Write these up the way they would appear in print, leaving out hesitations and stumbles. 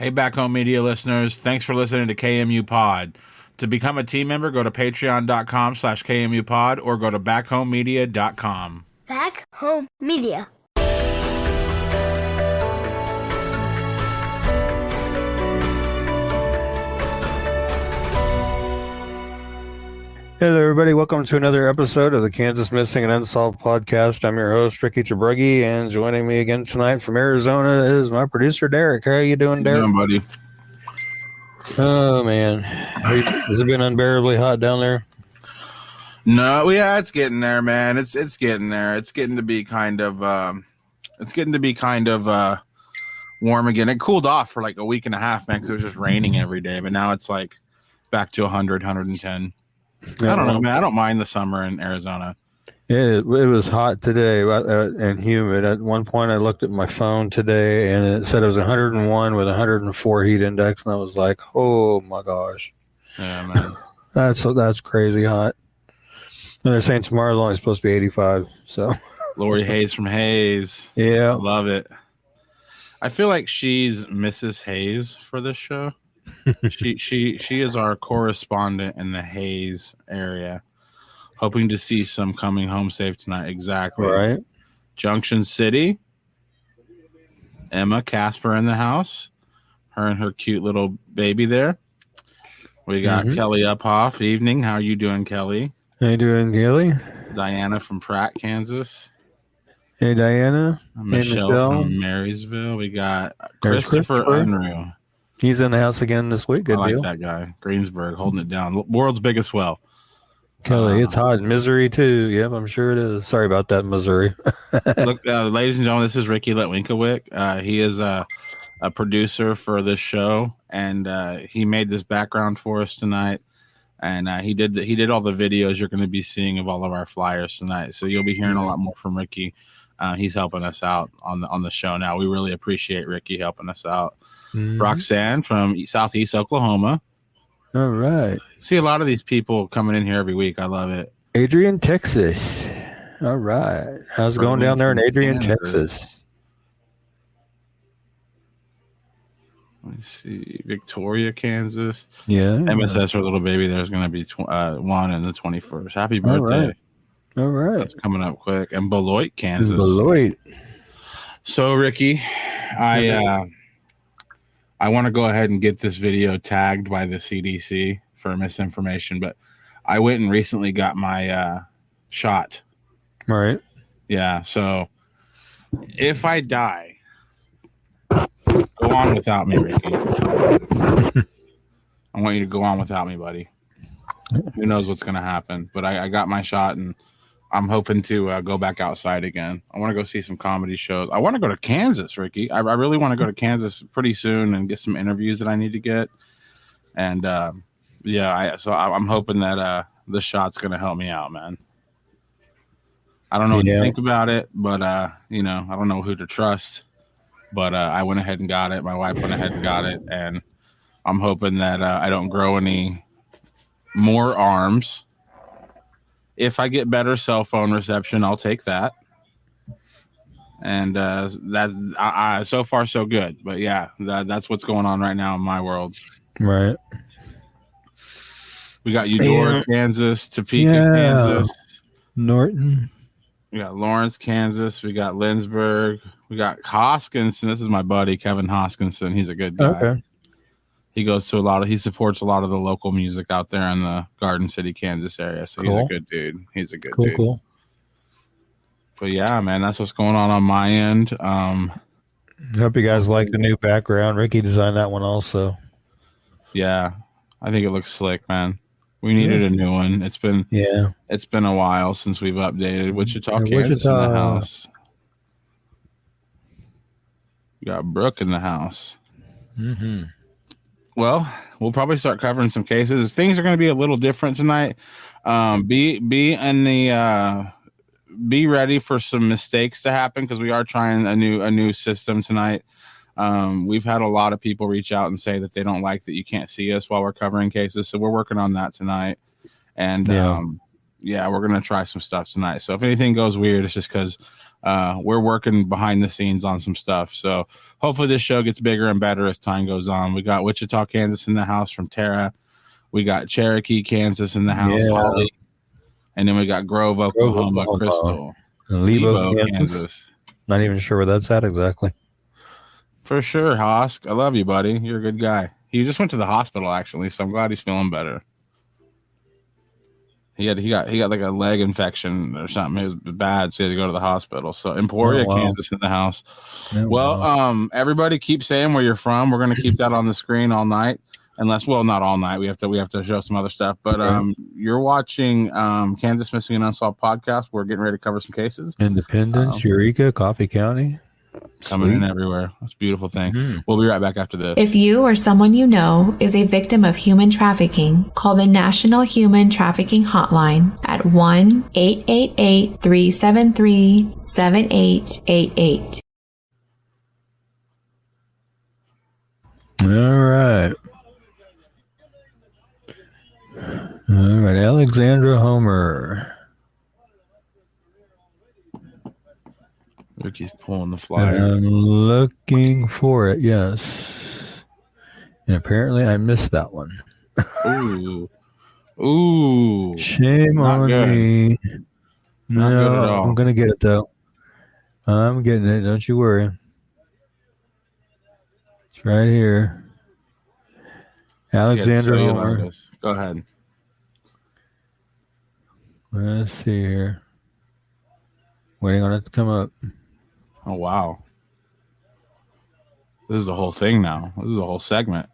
Hey, Back Home Media listeners. Thanks for listening to KMU Pod. To become a team member, go to patreon.com/KMU Pod or go to backhomemedia.com. Back Home Media. Hello, everybody. Welcome to another episode of the Kansas Missing and Unsolved podcast. I'm your host, Ricky Chabruggi, and joining me again tonight from Arizona is my producer, Derek. How are you doing, Derek? How you doing, buddy? Oh, man. Has it been unbearably hot down there? No, yeah, it's getting there, man. It's getting there. It's getting to be kind of warm again. It cooled off for like a week and a half, man, because it was just raining every day. But now it's like back to 100, 110. I don't know, man. I don't mind the summer in Arizona. It was hot today and humid. At one point, I looked at my phone today, and it said it was 101 with 104 heat index, and I was like, "Oh my gosh, Yeah, man, that's crazy hot." And they're saying tomorrow's only supposed to be 85. So, Lori Hayes from Hayes. yeah, Love it. I feel like she's Mrs. Hayes for this show. she is our correspondent in the Hayes area. Hoping to see some coming home safe tonight. Exactly. right. Junction City. Emma Casper in the house. Her and her cute little baby there. We got Kelly Uphoff. Evening. How are you doing, Kelly? How you doing, Gilly? Diana from Pratt, Kansas. Hey, Diana. Michelle from Marysville. We got Christopher Unruh. He's in the house again this week. Good I like deal. that guy. Greensburg holding it down. World's biggest well. Kelly, it's hot in Missouri too. Yep, I'm sure it is. Sorry about that, Missouri. Look, ladies and gentlemen, this is Ricky Letwinkowick. He is a producer for this show, and he made this background for us tonight. And he did all the videos you're going to be seeing of all of our flyers tonight. So you'll be hearing a lot more from Ricky. He's helping us out on the show now. We really appreciate Ricky helping us out. Roxanne from Southeast Oklahoma. All right. See a lot of these people coming in here every week. I love it. Adrian, Texas. All right. How's it going down there in Adrian, Texas? Let me see. Victoria, Kansas. Yeah. MSS for little baby. There's going to be 1 and the 21st. Happy birthday. All right. That's coming up quick. And Beloit, Kansas. Beloit. So, Ricky, I want to go ahead and get this video tagged by the CDC for misinformation, but I went and recently got my shot. Right. Yeah, so if I die, go on without me, Ricky. I want you to go on without me, buddy. Who knows what's going to happen, but I got my shot, and I'm hoping to go back outside again. I want to go see some comedy shows. I want to go to Kansas, Ricky. I really want to go to Kansas pretty soon and get some interviews that I need to get. And I'm hoping that the shot's going to help me out, man. I don't know what to think about it, but I don't know who to trust. But I went ahead and got it. My wife went ahead and got it, and I'm hoping that I don't grow any more arms. If I get better cell phone reception, I'll take that. And that's so far so good. But yeah, that's what's going on right now in my world. Right. We got Eudora, Kansas, Topeka, Kansas, Norton. We got Lawrence, Kansas. We got Lindsborg. We got Hoskinson. This is my buddy Kevin Hoskinson. He's a good guy. Okay. He supports a lot of the local music out there in the Garden City, Kansas area. So He's a good dude. He's a good dude. Cool. But yeah, man, that's what's going on my end. I hope you guys like the new background. Ricky designed that one also. Yeah, I think it looks slick, man. We needed a new one. It's been a while since we've updated. Wichita, Kansas in the house. We got Brooke in the house. Mm-hmm. Well, we'll probably start covering some cases. Things are going to be a little different tonight. Be ready for some mistakes to happen because we are trying a new system tonight. We've had a lot of people reach out and say that they don't like that you can't see us while we're covering cases, so we're working on that tonight. And we're going to try some stuff tonight. So if anything goes weird, it's just because we're working behind the scenes on some stuff. So hopefully this show gets bigger and better as time goes on. We got Wichita, Kansas in the house from Tara. We got Cherokee, Kansas in the house, Holly. And then we got Grove, Oklahoma, Crystal. Lebo, Kansas. Not even sure where that's at exactly. For sure, Hosk. I love you, buddy. You're a good guy. He just went to the hospital, actually, so I'm glad he's feeling better. He got like a leg infection or something. It was bad, so he had to go to the hospital. So Emporia, Kansas in the house. Everybody keep saying where you're from. We're gonna keep that on the screen all night. Unless, well, not all night. We have to show some other stuff. But you're watching Kansas Missing and Unsolved podcast. We're getting ready to cover some cases. Independence, Eureka, Coffee County. Coming in everywhere. That's a beautiful thing. We'll be right back after this. If you or someone you know is a victim of human trafficking, call the National Human Trafficking Hotline at 1-888-373-7888. All right. Alezandra Homer. Ricky's pulling the flyer. I'm looking for it, yes. And apparently I missed that one. Ooh. Shame on me. Not good at all. I'm going to get it, though. I'm getting it. Don't you worry. It's right here. Alezandra Homer. Go ahead. Let's see here. Waiting on it to come up. Oh, wow. This is the whole thing now. This is a whole segment.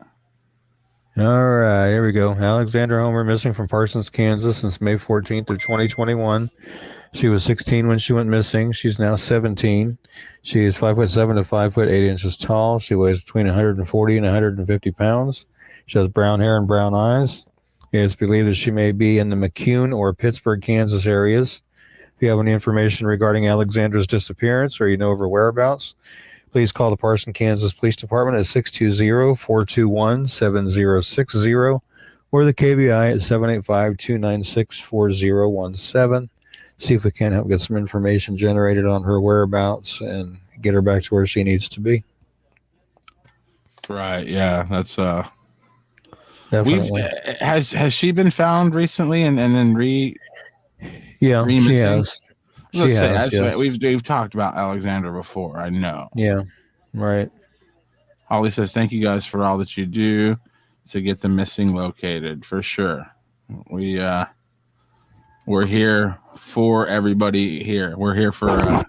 All right, here we go. Alezandra Homer missing from Parsons, Kansas since May 14th of 2021. She was 16 when she went missing. She's now 17. She is 5'7" to 5'8" tall. She weighs between 140 and 150 pounds. She has brown hair and brown eyes. It is believed that she may be in the McCune or Pittsburg, Kansas areas. If you have any information regarding Alexandra's disappearance or you know of her whereabouts, please call the Parsons, Kansas Police Department at 620-421-7060 or the KBI at 785-296-4017. See if we can help get some information generated on her whereabouts and get her back to where she needs to be. Right, yeah, that's definitely. Has she been found recently and then Yeah, she has. Yes. We've talked about Alexandra before. I know. Yeah, right. Holly says, "Thank you guys for all that you do to get the missing located." For sure, we're here for everybody here. We're here for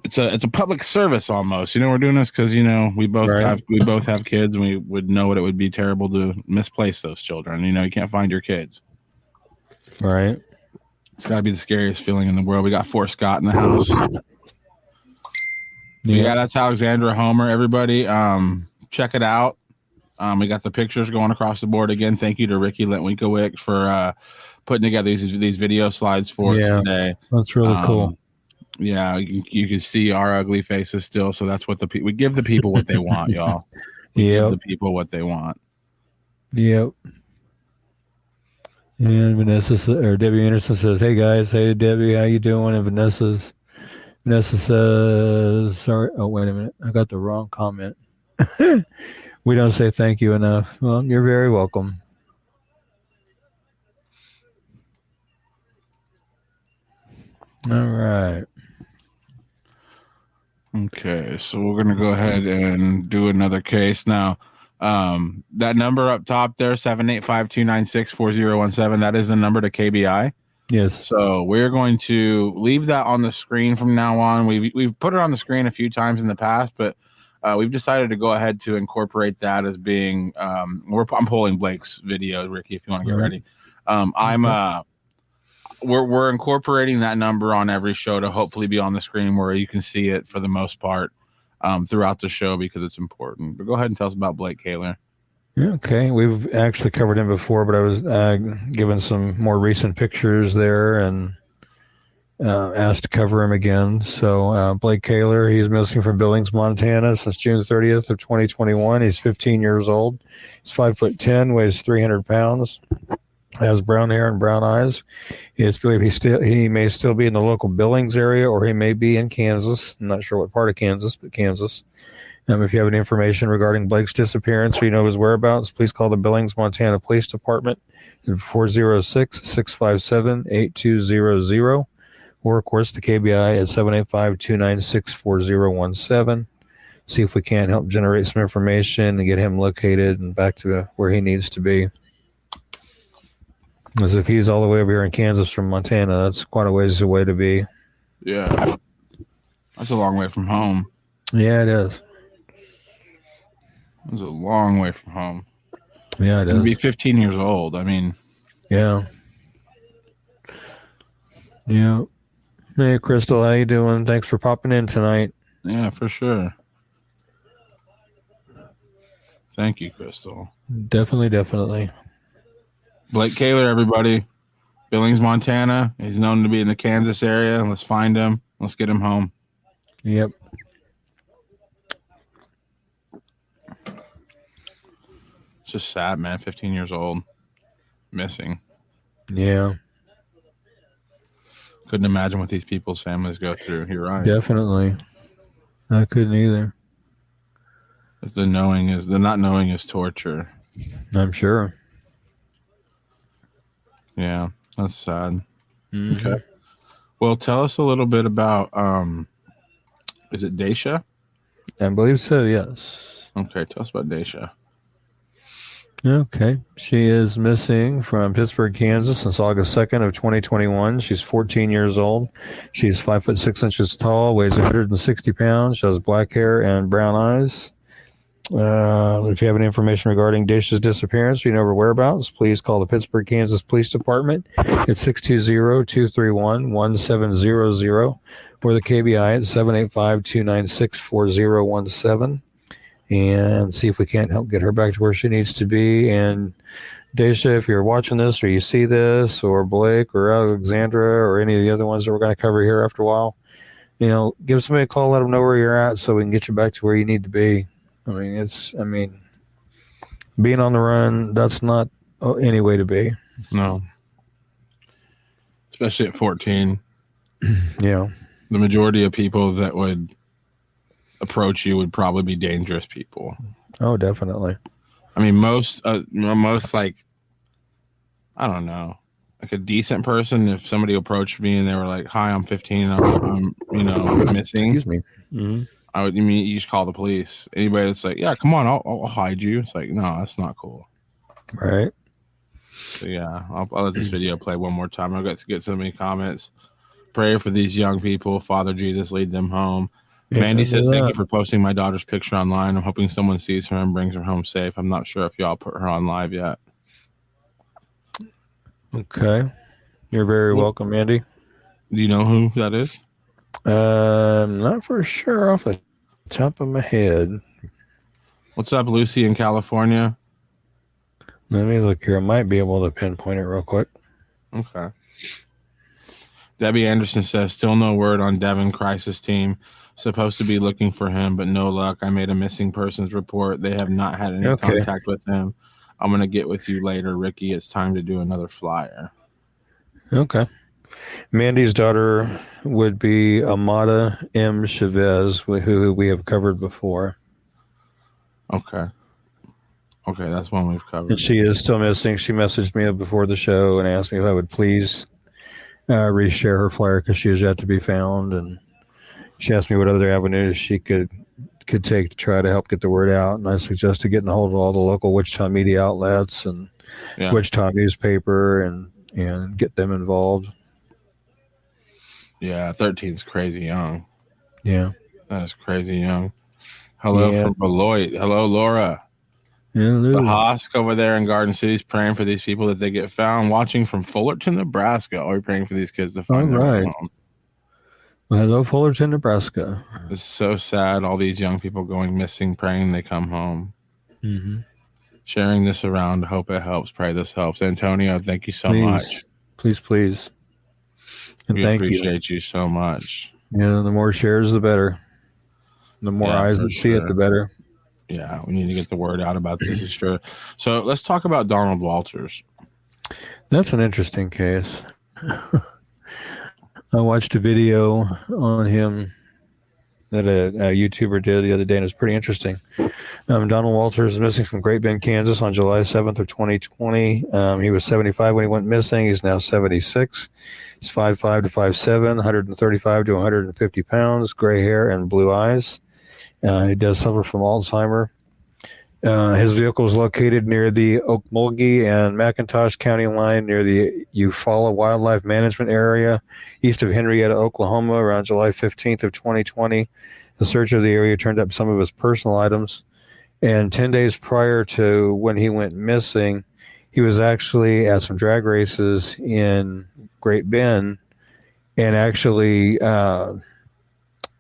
it's a public service almost. We're doing this because we both have kids, and we would know what it would be terrible to misplace those children. You can't find your kids. Right. It's got to be the scariest feeling in the world. We got Fort Scott in the house. Yeah, that's Alezandra Homer. Everybody, check it out. We got the pictures going across the board again. Thank you to Ricky Lentwinkowicz for putting together these video slides for us today. That's really cool. Yeah, you can see our ugly faces still. So that's what we give the people what they want, y'all. Give the people what they want. Yep. And Debbie Anderson says, "Hey guys, hey Debbie, how you doing?" And Vanessa says, "Sorry, oh wait a minute, I got the wrong comment." We don't say thank you enough. Well, you're very welcome. All right. Okay, so we're gonna go ahead and do another case now. That number up top there, 785-296-4017, that is the number to KBI. Yes. So we're going to leave that on the screen from now on. We've put it on the screen a few times in the past, but we've decided to go ahead to incorporate that as being I'm pulling Blake's video, Ricky, if you want to get ready. We're incorporating that number on every show to hopefully be on the screen where you can see it for the most part throughout the show because it's important. But go ahead and tell us about Blake Kaler. Okay, we've actually covered him before, but I was given some more recent pictures there and asked to cover him again. So Blake Kaler, he's missing from Billings, Montana since June 30th of 2021. He's 15 years old. He's 5'10", weighs 300 pounds. has brown hair and brown eyes. It's believed he may still be in the local Billings area, or he may be in Kansas. I'm not sure what part of Kansas, but Kansas. If you have any information regarding Blake's disappearance or you know his whereabouts, please call the Billings, Montana Police Department at 406-657-8200, or, of course, the KBI at 785-296-4017. See if we can't help generate some information and get him located and back to where he needs to be. As if he's all the way over here in Kansas from Montana, that's quite a ways away to be. Yeah. That's a long way from home. Yeah, it is. It's a long way from home. Yeah, it is. To be 15 years old. I mean. Yeah. Yeah. Hey, Crystal, how you doing? Thanks for popping in tonight. Yeah, for sure. Thank you, Crystal. Definitely. Blake Kaler, everybody. Billings, Montana. He's known to be in the Kansas area. Let's find him. Let's get him home. Yep. It's just sad, man. 15 years old. Missing. Yeah. Couldn't imagine what these people's families go through. You're right. Definitely. I couldn't either. The not knowing is torture. I'm sure. Yeah, that's sad. Mm-hmm. Okay. Well, tell us a little bit about is it Daysha? I believe so, yes. Okay, tell us about Daysha. Okay. She is missing from Pittsburg, Kansas since August 2nd of 2021. She's 14 years old. She's 5'6" tall, weighs 160 pounds. She has black hair and brown eyes. If you have any information regarding Daysha's disappearance or you know her whereabouts, please call the Pittsburg, Kansas Police Department at 620-231-1700 or the KBI at 785-296-4017. And see if we can't help get her back to where she needs to be. And Daysha, if you're watching this or you see this, or Blake or Alexandra or any of the other ones that we're going to cover here after a while, give somebody a call, let them know where you're at so we can get you back to where you need to be. Being on the run, that's not any way to be. No. Especially at 14. Yeah. The majority of people that would approach you would probably be dangerous people. Oh, definitely. I mean, most like, I don't know, like a decent person, if somebody approached me and they were like, "Hi, I'm 15, I'm missing." Excuse me. Mm-hmm. You just call the police. Anybody that's like, "Yeah, come on, I'll hide you." It's like, no, that's not cool. Right. So yeah, I'll let this video play one more time. I've got to get so many comments. Pray for these young people. Father Jesus, lead them home. Yeah, Mandy says, "Thank you for posting my daughter's picture online. I'm hoping someone sees her and brings her home safe. I'm not sure if y'all put her on live yet." Okay. You're very welcome, Mandy. Do you know who that is? Not for sure off the top of my head. What's up, Lucy in California? Let me look here. I might be able to pinpoint it real quick. Okay. Debbie Anderson says, "Still no word on Devin crisis team. Supposed to be looking for him, but no luck. I made a missing persons report. They have not had any contact with him. I'm going to get with you later, Ricky. It's time to do another flyer." Okay. Mandy's daughter would be Amada M. Chavez, who we have covered before. Okay. Okay, that's one we've covered. And she is still missing. She messaged me before the show and asked me if I would please reshare her flyer because she is yet to be found. And she asked me what other avenues she could take to try to help get the word out. And I suggested getting a hold of all the local Wichita media outlets and Wichita newspaper and get them involved. Yeah, 13 is crazy young. Yeah. That is crazy young. Hello from Beloit. Hello, Laura. Hello. The Hosk over there in Garden City is praying for these people that they get found. Watching from Fullerton, Nebraska. Are we praying for these kids to find their way home? Well, hello, Fullerton, Nebraska. It's so sad. All these young people going missing, praying they come home. Mm-hmm. Sharing this around. Hope it helps. Pray this helps. Antonio, thank you so much. Please. And we thank appreciate you so much. Yeah, the more shares, the better. The more eyes that see it, the better. Yeah, we need to get the word out about this. Is sure. So let's talk about Donald Walters. That's an interesting case. I watched a video on him that a YouTuber did the other day, and it was pretty interesting. Donald Walters is missing from Great Bend, Kansas on July 7th of 2020. He was 75 when he went missing. He's now 76. He's 5'5" to 5'7", 135 to 150 pounds, gray hair and blue eyes. He does suffer from Alzheimer's. His vehicle is located near the Okmulgee and McIntosh County line near the Eufaula Wildlife Management Area, east of Henrietta, Oklahoma, around July 15th of 2020. The search of the area turned up some of his personal items. And 10 days prior to when he went missing, he was actually at some drag races in Great Bend and actually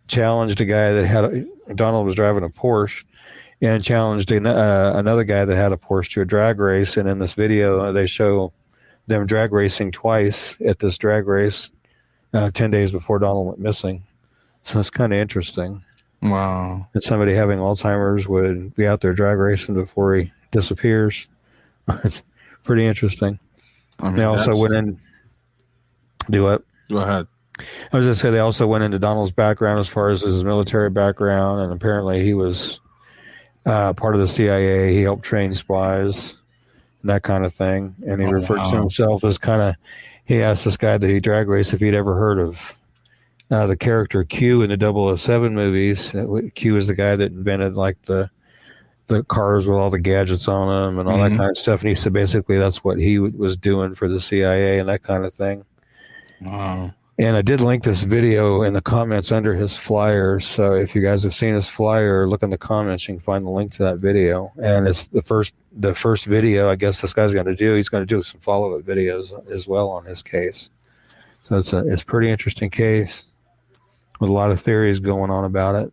challenged a guy that Donald was driving a Porsche, and challenged another guy that had a Porsche to a drag race. And in this video, they show them drag racing twice at this drag race 10 days before Donald went missing. So it's kind of interesting. Wow. That somebody having Alzheimer's would be out there drag racing before he disappears. It's pretty interesting. I mean, they also went in. Do what? Go ahead. I was going to say they also went into Donald's background as far as his military background, and apparently he was part of the CIA. He helped train spies and that kind of thing. And he referred to himself as he asked this guy that he drag raced if he'd ever heard of the character Q in the 007 movies. Q is the guy that invented like the cars with all the gadgets on them and all that kind of stuff. And he said basically that's what he was doing for the CIA and that kind of thing. Wow. And I did link this video in the comments under his flyer. So if you guys have seen his flyer, look in the comments. You can find the link to that video. And it's the first video I guess this guy's going to do. He's going to do some follow-up videos as well on his case. So it's a pretty interesting case with a lot of theories going on about it.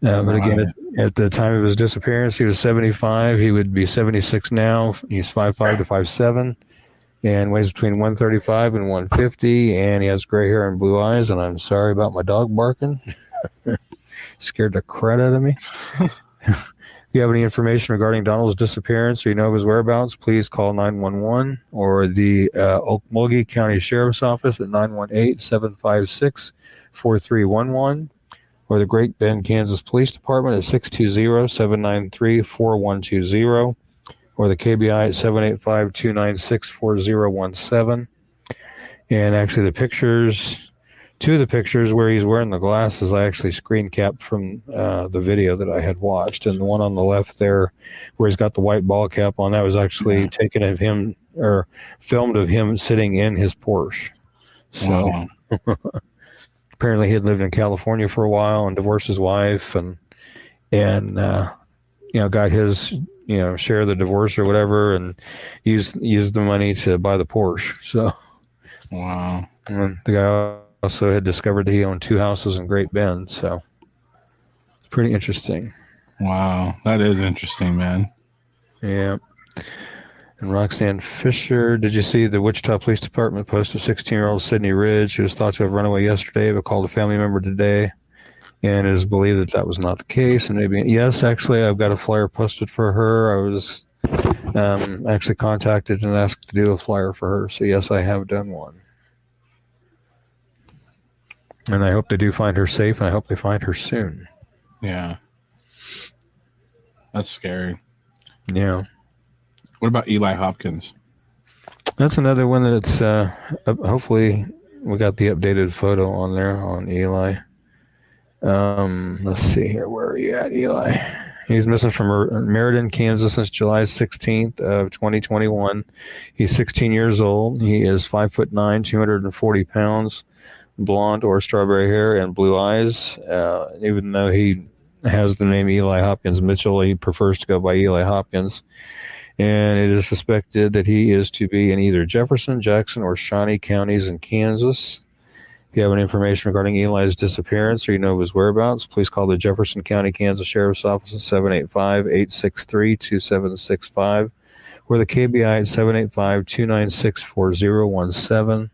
But again, at the time of his disappearance, he was 75. He would be 76 now. He's 5'5" to 5'7". And weighs between 135 and 150, and he has gray hair and blue eyes. And I'm sorry about my dog barking. Scared the crud out of me. If you have any information regarding Donald's disappearance or you know of his whereabouts, please call 911 or the Okmulgee County Sheriff's Office at 918-756-4311 or the Great Bend, Kansas Police Department at 620-793-4120. Or the KBI at 785-296-4017. And actually two of the pictures where he's wearing the glasses, I actually screen capped from the video that I had watched. And the one on the left there where he's got the white ball cap on, that was actually taken of him or filmed of him sitting in his Porsche. So apparently he had lived in California for a while and divorced his wife and got his share of the divorce or whatever, and use the money to buy the Porsche. So, wow. And the guy also had discovered that he owned 2 houses in Great Bend. So, it's pretty interesting. Wow, that is interesting, man. Yeah. And Roxanne Fisher, did you see the Wichita Police Department post of 16-year-old Sydney Ridge? She was thought to have run away yesterday, but called a family member today. And it is believed that was not the case. And maybe, yes, actually, I've got a flyer posted for her. I was actually contacted and asked to do a flyer for her. So, yes, I have done one. And I hope they do find her safe, and I hope they find her soon. Yeah. That's scary. Yeah. What about Eli Hopkins? That's another one that's hopefully we got the updated photo on there on Eli. Let's see here. Where are you at, Eli? He's missing from Meriden, Kansas since July 16th of 2021. He's 16 years old. He is 5'9", 240 pounds, blonde or strawberry hair and blue eyes. Even though he has the name Eli Hopkins Mitchell, he prefers to go by Eli Hopkins. And it is suspected that he is to be in either Jefferson, Jackson, or Shawnee counties in Kansas. If you have any information regarding Eli's disappearance or you know of his whereabouts, please call the Jefferson County, Kansas Sheriff's Office at 785-863-2765 or the KBI at 785-296-4017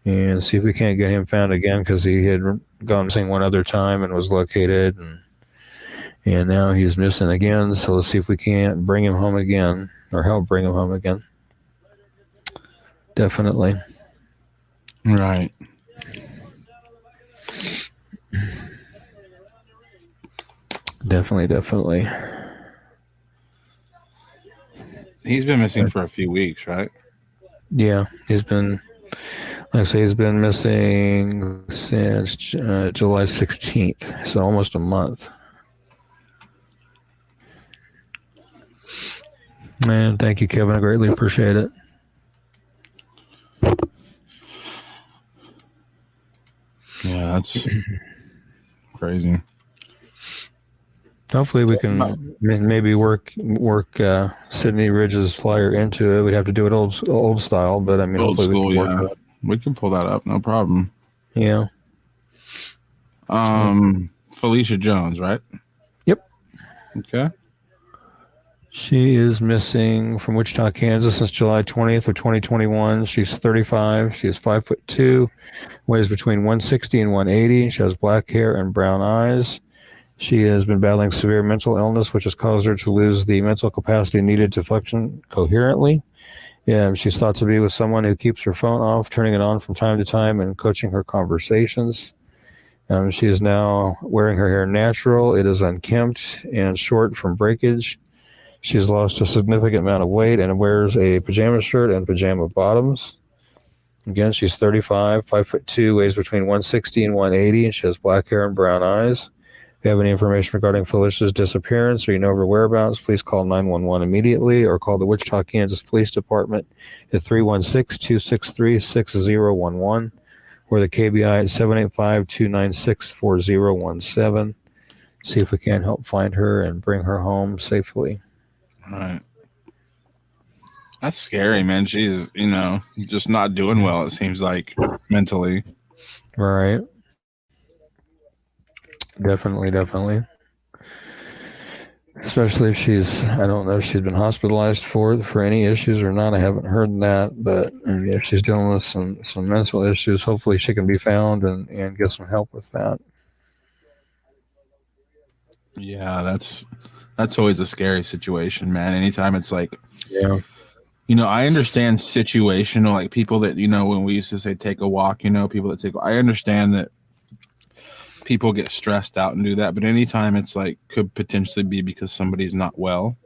and see if we can't get him found again because he had gone missing one other time and was located and now he's missing again. So let's see if we can't bring him home again or help bring him home again. Definitely. Right. Definitely. He's been missing for a few weeks, right? Yeah, he's been, like I say, he's been missing since July 16th, so almost a month. Man, thank you, Kevin. I greatly appreciate it. Yeah, that's crazy. Hopefully, we can maybe work Sydney Ridge's flyer into it. We'd have to do it old style, but I mean, Old hopefully school, we can work yeah. We can pull that up, no problem. it. Yeah. Felicia Jones, right? Yep. Okay. She is missing from Wichita, Kansas since July 20th of 2021. She's 35. She is 5'2", weighs between 160 and 180. She has black hair and brown eyes. She has been battling severe mental illness, which has caused her to lose the mental capacity needed to function coherently. She's thought to be with someone who keeps her phone off, turning it on from time to time, and coaching her conversations. She is now wearing her hair natural. It is unkempt and short from breakage. She has lost a significant amount of weight and wears a pajama shirt and pajama bottoms. Again, she's 35, 5'2", weighs between 160 and 180, and she has black hair and brown eyes. If you have any information regarding Felicia's disappearance or you know of her whereabouts, please call 911 immediately or call the Wichita, Kansas Police Department at 316-263-6011 or the KBI at 785-296-4017. See if we can help find her and bring her home safely. All right. That's scary, man. She's, just not doing well, it seems like, mentally. Right. Definitely. Especially if I don't know if she's been hospitalized for any issues or not. I haven't heard that, but if she's dealing with some mental issues, hopefully she can be found and get some help with that. Yeah, that's always a scary situation, man. Anytime it's like, yeah, I understand situational, like people that, when we used to say take a walk, people that I understand that people get stressed out and do that, but anytime it's like could potentially be because somebody's not well,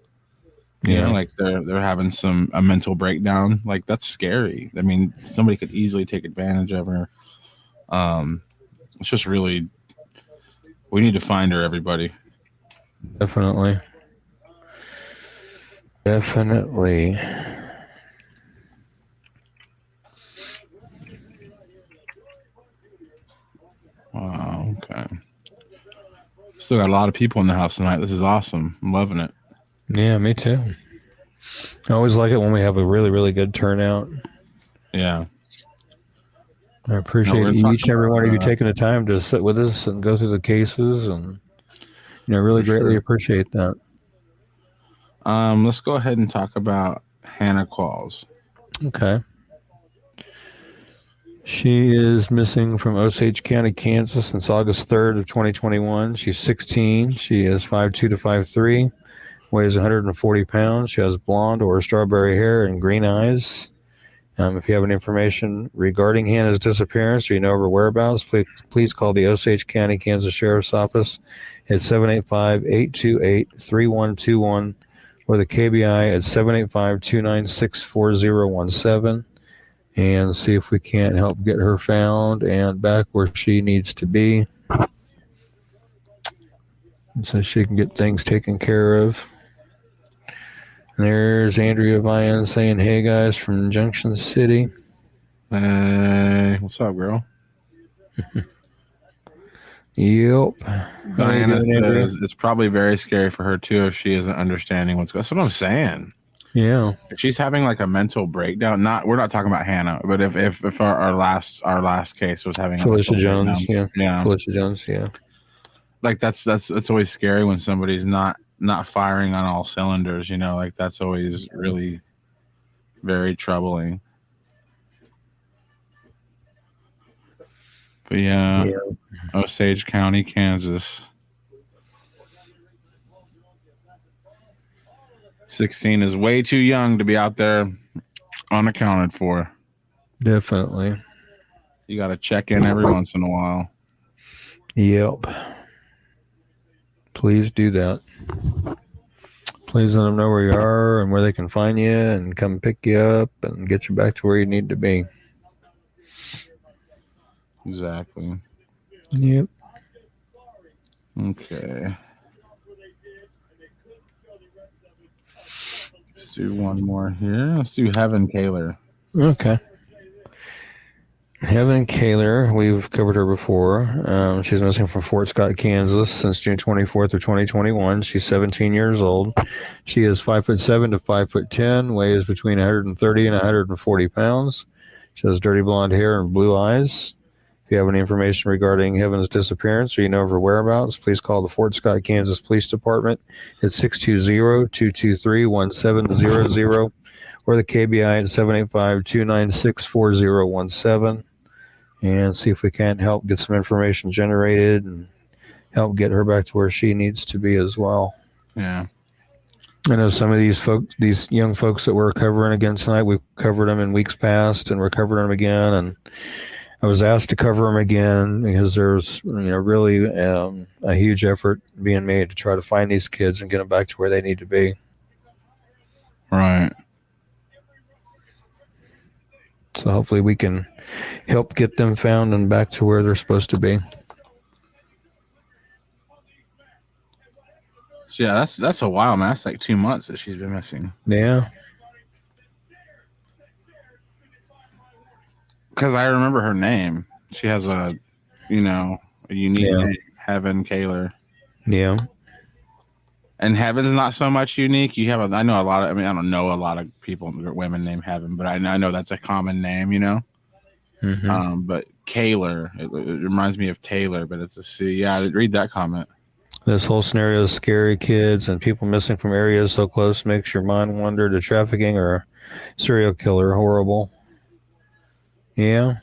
like they're having a mental breakdown, like that's scary. I mean, somebody could easily take advantage of her. It's just really, we need to find her, everybody. Definitely. Wow, okay. Still got a lot of people in the house tonight. This is awesome. I'm loving it. Yeah, me too. I always like it when we have a really, really good turnout. Yeah. I appreciate each and every one of you taking the time to sit with us and go through the cases, and really greatly appreciate that. Let's go ahead and talk about Hannah Qualls. Okay. She is missing from Osage County, Kansas since August 3rd of 2021. She's 16. She is 5'2" to 5'3", weighs 140 pounds. She has blonde or strawberry hair and green eyes. If you have any information regarding Hannah's disappearance or you know of her whereabouts, please call the Osage County, Kansas Sheriff's Office at 785-828-3121 or the KBI at 785-296-4017 and see if we can't help get her found and back where she needs to be so she can get things taken care of. There's Andrea Vian saying, hey, guys, from Junction City. Hey, what's up, girl? Yep. Diana says it's probably very scary for her, too, if she isn't understanding what's going on. That's what I'm saying. Yeah. If she's having like a mental breakdown, we're not talking about Hannah, but if our last case was having Felicia Jones, yeah. Felicia Jones, yeah. Like that's always scary when somebody's not firing on all cylinders, like that's always really very troubling. But yeah. Osage County, Kansas. 16 is way too young to be out there unaccounted for. Definitely. You got to check in every once in a while. Yep. Please do that. Please let them know where you are and where they can find you and come pick you up and get you back to where you need to be. Exactly. Yep. Okay. Let's do one more here. Let's do Heaven Kaler. Okay. Heaven Kaler, we've covered her before. She's missing from Fort Scott, Kansas since June 24th of 2021. She's 17 years old. She is 5'7" to 5'10", weighs between 130 and 140 pounds. She has dirty blonde hair and blue eyes. If you have any information regarding Heaven's disappearance or you know of her whereabouts, please call the Fort Scott, Kansas Police Department at 620-223-1700 or the KBI at 785-296-4017. And see if we can't help get some information generated and help get her back to where she needs to be as well. Yeah. I know some of these young folks that we're covering again tonight, we've covered them in weeks past and we're covering them again. And I was asked to cover them again because there's, really a huge effort being made to try to find these kids and get them back to where they need to be. Right. So hopefully we can help get them found and back to where they're supposed to be. Yeah, that's a while, man. That's like 2 months that she's been missing. Yeah. Because I remember her name. She has a unique name, Heaven Kaler. Yeah. And Heaven's not so much unique. I don't know a lot of people, women named Heaven, but I know that's a common name, Mm-hmm. But Kaler, it reminds me of Taylor, but it's a C. Yeah, read that comment. This whole scenario is scary. Kids and people missing from areas so close makes your mind wander to trafficking or serial killer. Horrible. Yeah,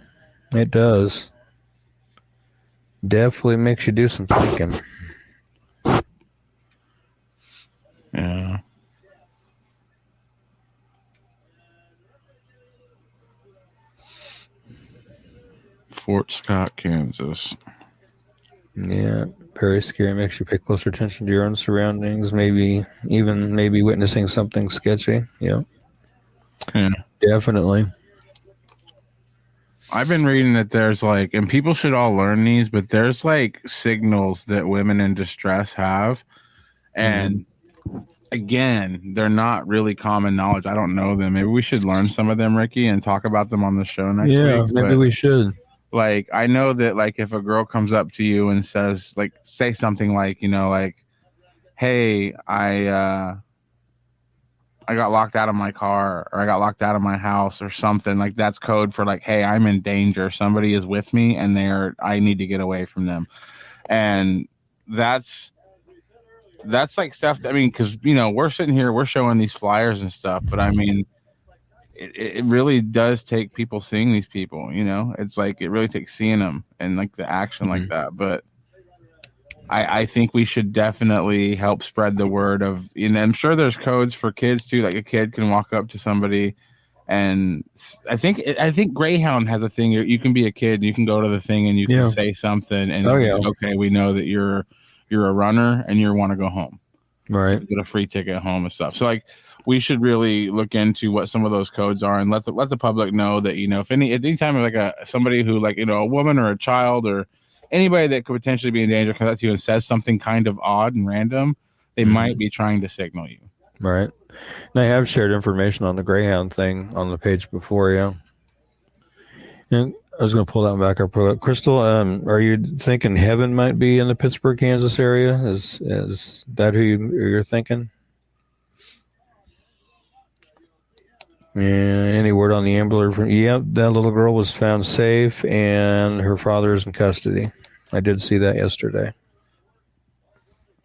it does. Definitely makes you do some thinking. Yeah. Fort Scott, Kansas. Yeah, very scary. Makes you pay closer attention to your own surroundings. Maybe witnessing something sketchy. Yeah. Definitely. I've been reading that there's and people should all learn these, but there's signals that women in distress have. And again, they're not really common knowledge. I don't know them. Maybe we should learn some of them, Ricky, and talk about them on the show next week. Yeah, maybe we should. I know that if a girl comes up to you and says say something hey, I got locked out of my car or I got locked out of my house or something, that's code for hey, I'm in danger. Somebody is with me and I need to get away from them. And that's stuff that, because we're sitting here, we're showing these flyers and stuff, but it really does take people seeing these people. It's it really takes seeing them and the action like that. But I think we should definitely help spread the word of, I'm sure there's codes for kids too. A kid can walk up to somebody, and I think Greyhound has a thing. You can be a kid, and you can go to the thing, and you can say something, and okay, we know that you're a runner, and you want to go home, right? So you get a free ticket home and stuff. So we should really look into what some of those codes are, and let the public know that if anytime somebody who a woman or a child or anybody that could potentially be in danger comes up to you and says something kind of odd and random, they might be trying to signal you. Right. And I have shared information on the Greyhound thing on the page before, yeah. And I was going to pull that back up. Crystal, are you thinking Heaven might be in the Pittsburg, Kansas area? Is that who you're thinking? Yeah, any word on the ambulance? Yep, that little girl was found safe, and her father is in custody. I did see that yesterday.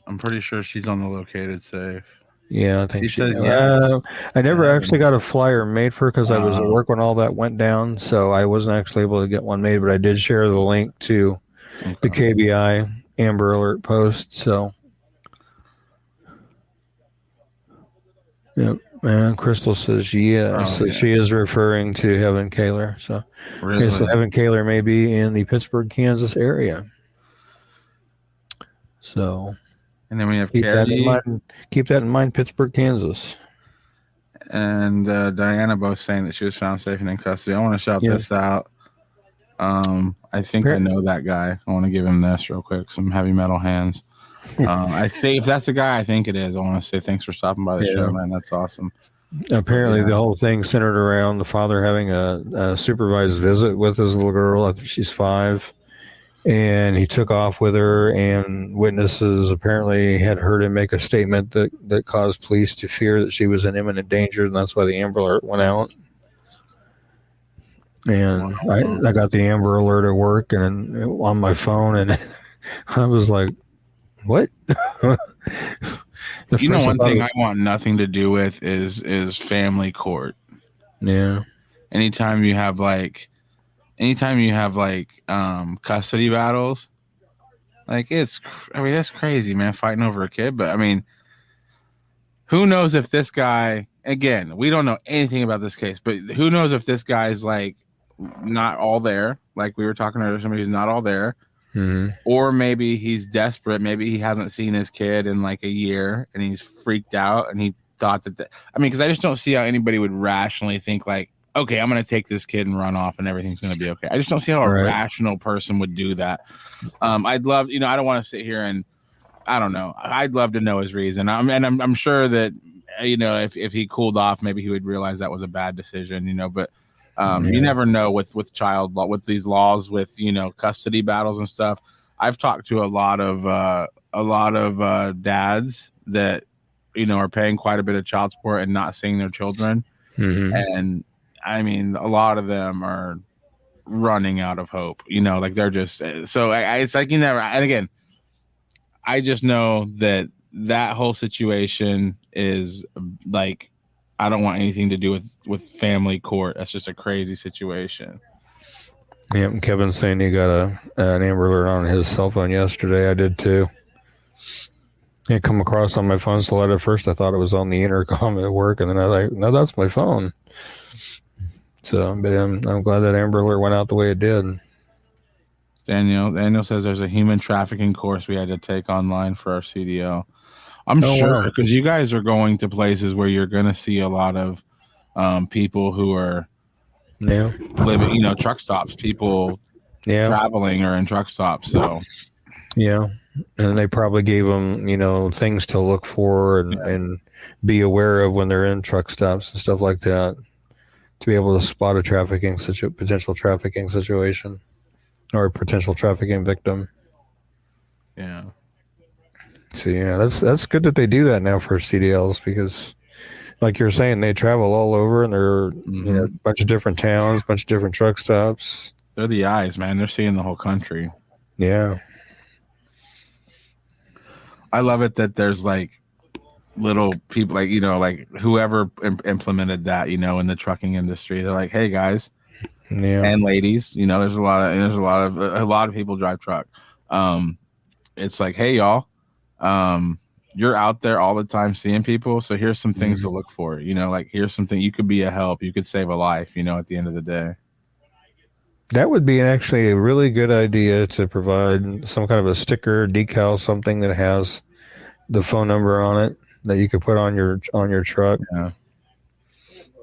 I'm pretty sure she's on the located safe. Yeah, I think she says yes. I never actually got a flyer made for her because I was at work when all that went down, so I wasn't actually able to get one made, but I did share the link to the KBI Amber Alert post, so... Yep. And Crystal says yes. So she is referring to Heaven Kaler. So, Really? okay, so Heaven Kaler may be in the Pittsburg, Kansas area. So, and then we have keep that in Carrie mind. Keep that in mind, Pittsburg, Kansas. and Diana both saying that she was found safe and in custody. I want to shout this out. I think I know that guy. I want to give him this real quick. Some heavy metal hands. I think if that's the guy, I think it is. I want to say thanks for stopping by the show, man. That's awesome. Apparently, the whole thing centered around the father having a supervised visit with his little girl. I think she's 5. And he took off with her, and witnesses apparently had heard him make a statement that caused police to fear that she was in imminent danger, and that's why the Amber Alert went out. And I got the Amber Alert at work and on my phone, and I was like, what? One thing I want nothing to do with is family court. Yeah. Anytime you have custody battles, that's crazy, man, fighting over a kid. But I mean, who knows if this guy, again, we don't know anything about this case, but who knows if this guy's not all there, like we were talking earlier, somebody who's not all there. Mm-hmm. Or maybe he's desperate. Maybe he hasn't seen his kid in a year and he's freaked out and he thought because I just don't see how anybody would rationally think okay, I'm going to take this kid and run off and everything's going to be okay. I just don't see how a rational person would do that. I'd love, I don't want to sit here and, I don't know. I'd love to know his reason. I'm sure that, if he cooled off, maybe he would realize that was a bad decision, but you never know with child law, with these laws, with, custody battles and stuff. I've talked to a lot of dads that, are paying quite a bit of child support and not seeing their children. Mm-hmm. And I mean, a lot of them are running out of hope, they're just, so it's you never, and again, I just know that whole situation is I don't want anything to do with family court. That's just a crazy situation. Yeah, Kevin's saying he got an Amber Alert on his cell phone yesterday. I did too. It come across on my phone, so at first I thought it was on the intercom at work, and then I was like, no, that's my phone. So, but I'm glad that Amber Alert went out the way it did. Daniel says there's a human trafficking course we had to take online for our CDL. I'm sure because you guys are going to places where you're going to see a lot of people who are living, truck stops, people traveling or in truck stops. So, yeah. And they probably gave them, things to look for and be aware of when they're in truck stops and stuff like that, to be able to spot a potential trafficking situation or a potential trafficking victim. Yeah. So yeah, that's good that they do that now for CDLs, because like you're saying, they travel all over and they're a bunch of different towns, a bunch of different truck stops. They're the eyes, man. They're seeing the whole country. Yeah. I love it that there's little people whoever implemented that, in the trucking industry. They're like, hey guys and ladies, there's a lot of people drive truck. It's like, hey y'all, you're out there all the time seeing people. So here's some things to look for, here's something you could be a help. You could save a life, at the end of the day. That would be actually a really good idea, to provide some kind of a sticker, decal, something that has the phone number on it that you could put on your truck.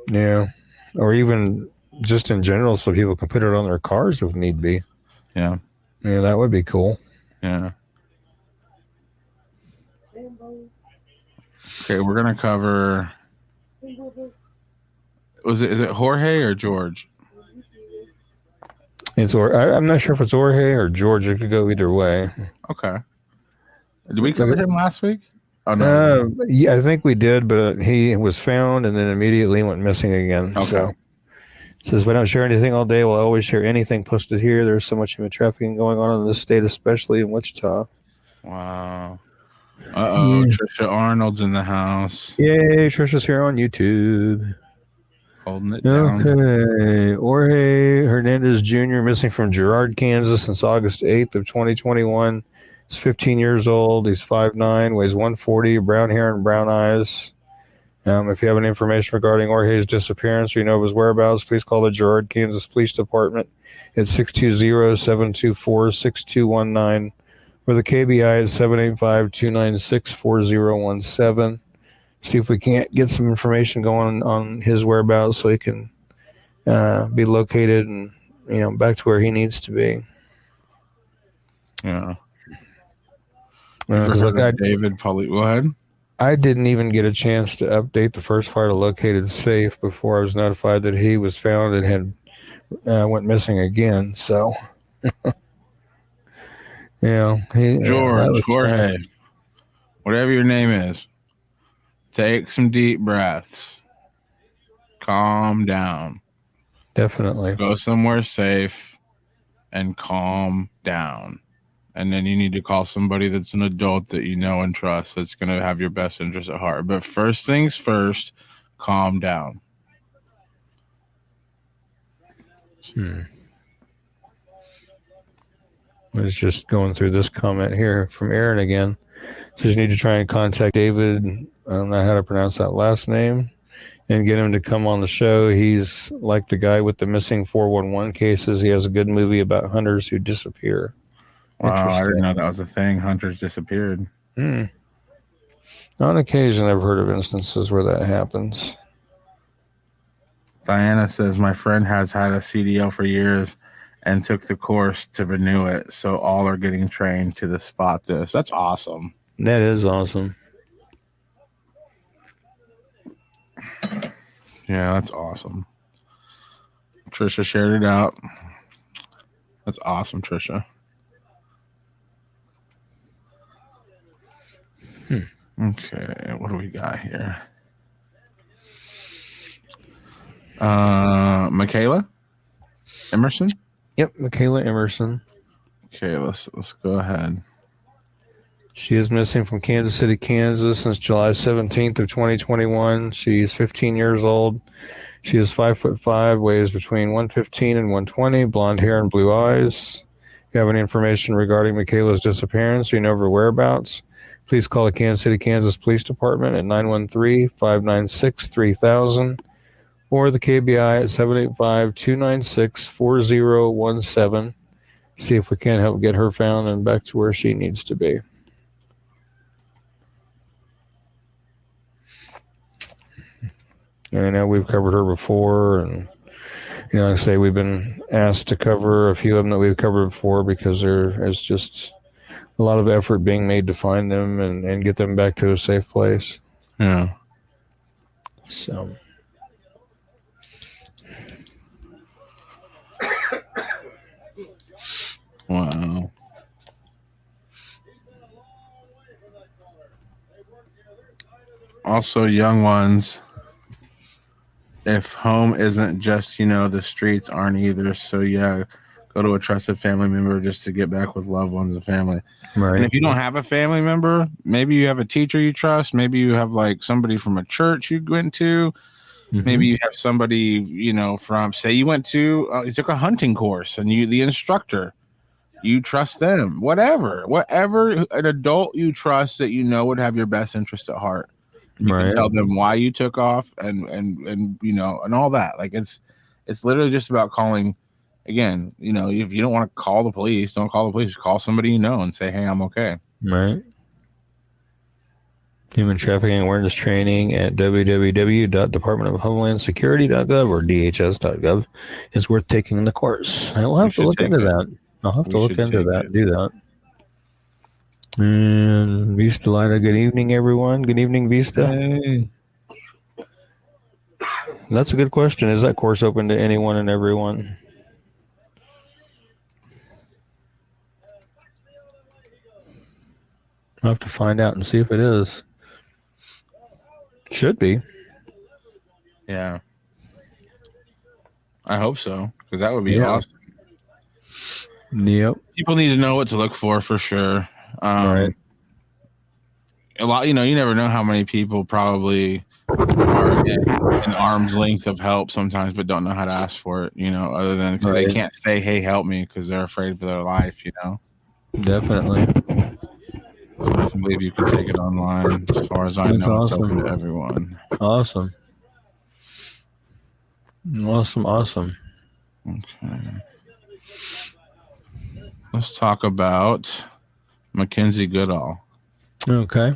Yeah. Or even just in general, so people can put it on their cars if need be. Yeah. Yeah, that would be cool. Yeah. Okay, we're gonna cover. Is it Jorge or George? I'm not sure if it's Jorge or George. It could go either way. Okay. Did we cover him last week? Oh no. Yeah, I think we did, but he was found and then immediately went missing again. Okay. So it says, we don't share anything all day. We'll always share anything posted here. There's so much human trafficking going on in this state, especially in Wichita. Wow. Trisha Arnold's in the house. Yay, Trisha's here on YouTube. Holding it down. Okay. Jorge Hernandez Jr. missing from Girard, Kansas since August 8th of 2021. He's 15 years old. He's 5'9", weighs 140, brown hair and brown eyes. If you have any information regarding Jorge's disappearance or you know of his whereabouts, please call the Girard, Kansas Police Department at 620-724-6219 or the KBI at 785-296-4017. See if we can't get some information going on his whereabouts so he can be located and back to where he needs to be. Yeah. David probably go ahead. I didn't even get a chance to update the first file to located safe before I was notified that he was found and had went missing again. So, George, Jorge, whatever your name is, take some deep breaths. Calm down. Definitely. Go somewhere safe and calm down. And then you need to call somebody that's an adult that you know and trust that's going to have your best interest at heart. But first things first, calm down. I was just going through this comment here from Aaron again. Says you need to try and contact David. I don't know how to pronounce that last name. And get him to come on the show. He's like the guy with the missing 411 cases. He has a good movie about hunters who disappear. Wow, I didn't know that was a thing. Hunters disappeared. On occasion, I've heard of instances where that happens. Diana says, my friend has had a CDL for years and took the course to renew it. So all are getting trained to spot this. That's awesome. That is awesome. Yeah, that's awesome. Trisha shared it out. That's awesome, Trisha. Okay, what do we got here? Makayla Emerson? Yep, Makayla Emerson. Okay, let's go ahead. She is missing from Kansas City, Kansas since July 17th of 2021. She's 15 years old. She is 5'5", weighs between 115 and 120, blonde hair and blue eyes. If you have any information regarding Makayla's disappearance or you know her whereabouts, please call the Kansas City, Kansas Police Department at 913-596-3000 or the KBI at 785-296-4017. See if we can help get her found and back to where she needs to be. And I know we've covered her before, and like I say, we've been asked to cover a few of them that we've covered before because there is just a lot of effort being made to find them and get them back to a safe place. Yeah. So. Wow. Also, young ones, if home isn't just, the streets aren't either. So, yeah, go to a trusted family member just to get back with loved ones and family. Right. And if you don't have a family member, maybe you have a teacher you trust. Maybe you have like somebody from a church you went to. Mm-hmm. Maybe you have somebody, from, say you went to, you took a hunting course and the instructor, you trust them, whatever an adult you trust that would have your best interest at heart. You can tell them why you took off and all that. Like it's literally just about calling. Again, if you don't want to call the police, don't call the police. Call somebody and say, "Hey, I'm okay." Right. Human trafficking awareness training at www.departmentofhomelandsecurity.gov or dhs.gov is worth taking the course. I'll have to look into that. I'll have to look into that. Do that. And Vista Lida, good evening, everyone. Good evening, Vista. Hey. That's a good question. Is that course open to anyone and everyone? I'll have to find out and see if it is. Should be. Yeah. I hope so, because that would be awesome. Yep. People need to know what to look for sure. Right. A lot, you never know how many people probably are in arm's length of help sometimes, but don't know how to ask for it, other than because they can't say, "Hey, help me," because they're afraid for their life, Definitely. I can believe you can take it online. As far as I That's know, awesome. it's open to everyone. Awesome. Awesome. Okay. Let's talk about Makenzie Goodall. Okay.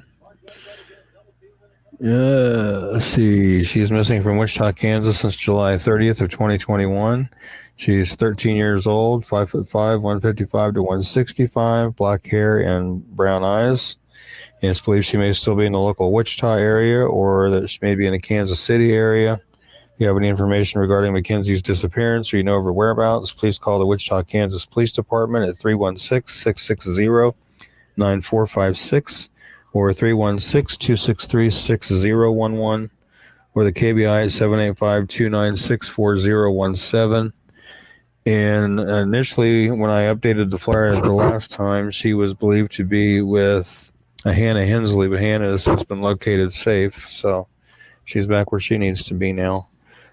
Let's see. She's missing from Wichita, Kansas since July 30th of 2021. She's 13 years old, 5'5", 155 to 165, black hair and brown eyes. And it's believed she may still be in the local Wichita area or that she may be in the Kansas City area. If you have any information regarding Makenzie's disappearance or you know of her whereabouts, please call the Wichita, Kansas Police Department at 316-660-9456 or 316-263-6011 or the KBI at 785-296-4017. And initially, when I updated the flyer the last time, she was believed to be with Hannah Hensley, but Hannah has since been located safe, so she's back where she needs to be now.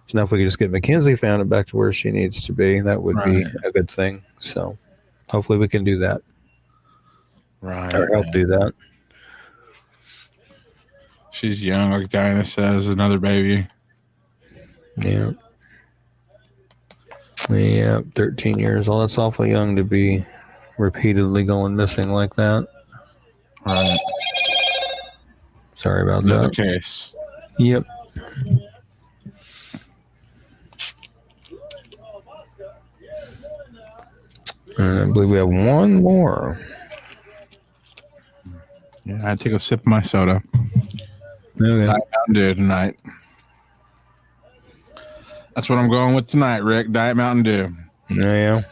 So now if we could just get Makenzie found and back to where she needs to be, that would be a good thing. So hopefully we can do that. Right. Or help do that. She's young, like Diana says, another baby. Yeah. Yeah, 13 years old. That's awful young to be repeatedly going missing like that. Right. Sorry about Another that. case. Yep. And I believe we have one more. Yeah, I take a sip of my soda. Okay. Diet Mountain Dew tonight. That's what I'm going with tonight, Rick. Diet Mountain Dew. Yeah.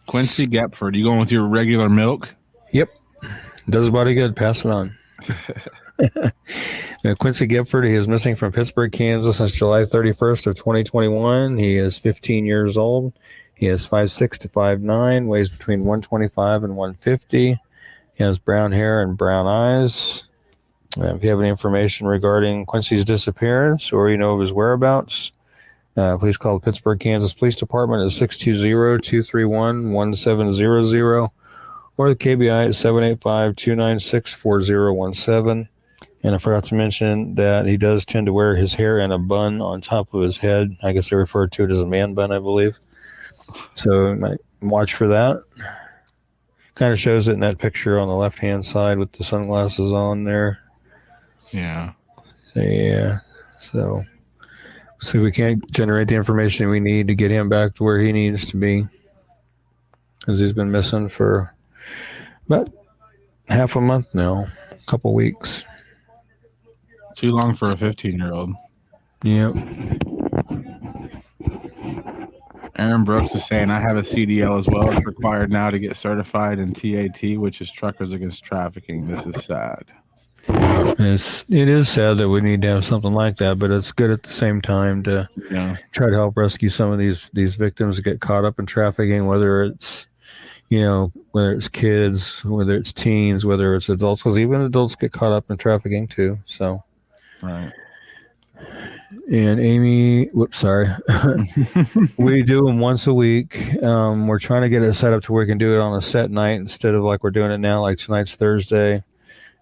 Quincey Gepford. You going with your regular milk? Yep. Does body good. Pass it on. Quincey Gepford, he is missing from Pittsburg, Kansas since July 31st of 2021. He is 15 years old. He is 5'6" to 5'9", weighs between 125 and 150. He has brown hair and brown eyes. If you have any information regarding Quincey's disappearance or you know of his whereabouts, please call the Pittsburg, Kansas Police Department at 620-231-1700 or the KBI at 785-296-4017. And I forgot to mention that he does tend to wear his hair in a bun on top of his head. I guess they refer to it as a man bun, I believe. So you might watch for that. Kind of shows it in that picture on the left-hand side with the sunglasses on there. Yeah. So we can't generate the information we need to get him back to where he needs to be, because he's been missing for about half a month now, a couple weeks. Too long for a 15-year-old. Yep. Aaron Brooks is saying, I have a CDL as well. It's required now to get certified in TAT, which is Truckers Against Trafficking. This is sad. It is sad that we need to have something like that, but it's good at the same time to try to help rescue some of these victims that get caught up in trafficking, whether it's kids, whether it's teens, whether it's adults, because even adults get caught up in trafficking too. So, right. And Amy, we do them once a week. We're trying to get it set up to where we can do it on a set night instead of like we're doing it now. Like tonight's Thursday,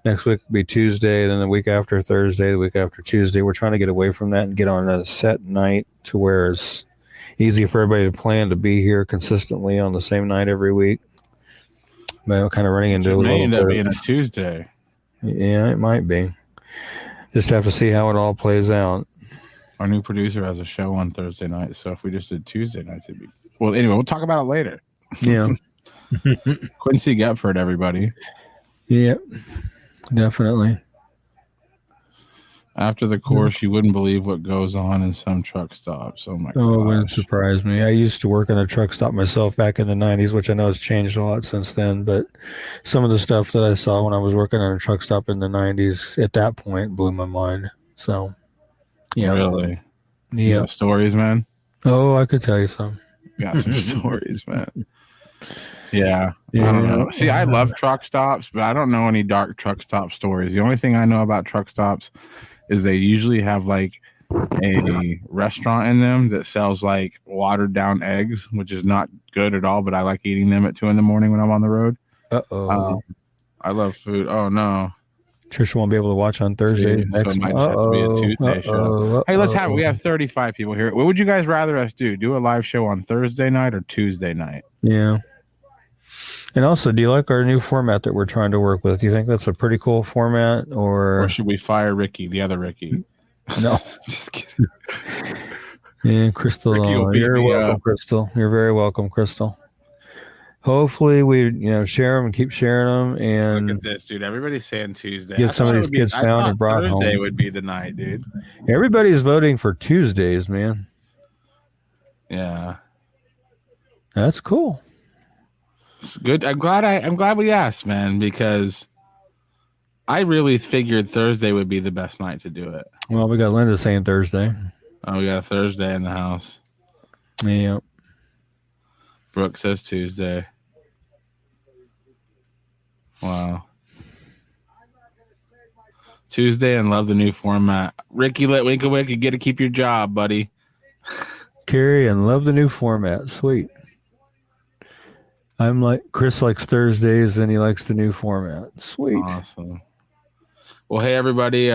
next week will be Tuesday, then the week after Thursday, the week after Tuesday. We're trying to get away from that and get on a set night to where it's easy for everybody to plan to be here consistently on the same night every week. But kind of running into it may end up being a Tuesday. Yeah, it might be. Just have to see how it all plays out. Our new producer has a show on Thursday night, so if we just did Tuesday nights, it'd be... Well, anyway, we'll talk about it later. Yeah. Quincey Gepford, everybody. Yep, definitely. After the course, you wouldn't believe what goes on in some truck stops. Oh, my God. Oh, it wouldn't surprise me. I used to work in a truck stop myself back in the 90s, which I know has changed a lot since then. But some of the stuff that I saw when I was working on a truck stop in the 90s, at that point, blew my mind. So, yeah. Really? Yeah. You got stories, man? Oh, I could tell you some. Got some stories, man. Yeah. I don't know. See, I love truck stops, but I don't know any dark truck stop stories. The only thing I know about truck stops is they usually have like a restaurant in them that sells like watered down eggs, which is not good at all, but I like eating them at 2 a.m. when I'm on the road. I love food. Oh no. Trisha won't be able to watch on Thursdays. So Next it might just have to be a Tuesday show. Hey, let's have it. We have 35 people here. What would you guys rather us do? Do a live show on Thursday night or Tuesday night? Yeah. And also, do you like our new format that we're trying to work with? Do you think that's a pretty cool format, or should we fire Ricky, the other Ricky? No. Just kidding. Yeah, Crystal. You're welcome, Crystal. You're very welcome, Crystal. Hopefully, we share them and keep sharing them. And look at this, dude. Everybody's saying Tuesday. Get some of these kids found and brought home. Thursday would be the night, dude. Everybody's voting for Tuesdays, man. Yeah, that's cool. It's good. I'm glad we asked, man, because I really figured Thursday would be the best night to do it. Well, we got Linda saying Thursday. Oh, we got a Thursday in the house. Yeah. Brooke says Tuesday. Wow. Tuesday and love the new format. Ricky, let Winklewick, you get to keep your job, buddy. Carrie and love the new format. Sweet. I'm like, Chris likes Thursdays and he likes the new format. Sweet. Awesome. Well, hey, everybody,